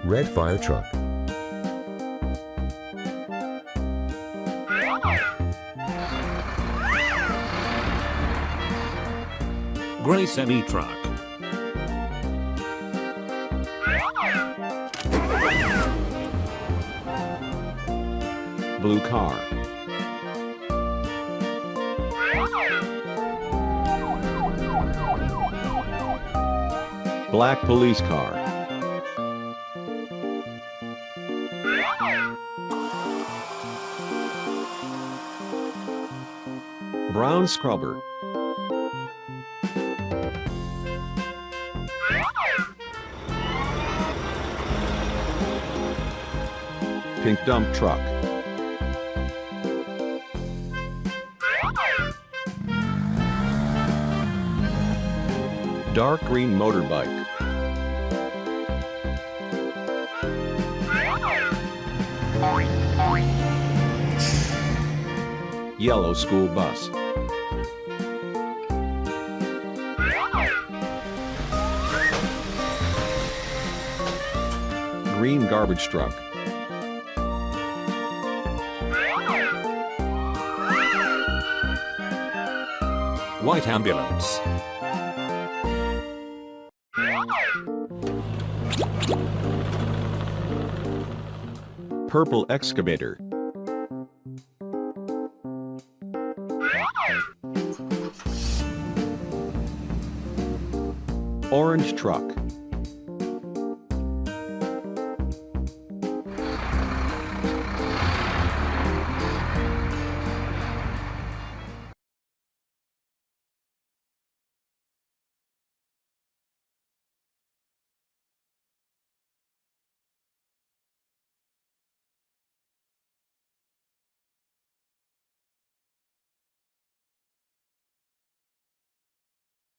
Red fire truck. Gray semi-truck. Blue car. Black police car. Brown scrubber. Pink dump truck. Dark green motorbike. Yellow school bus. Green garbage truck. White ambulance. Purple excavator. Orange truck.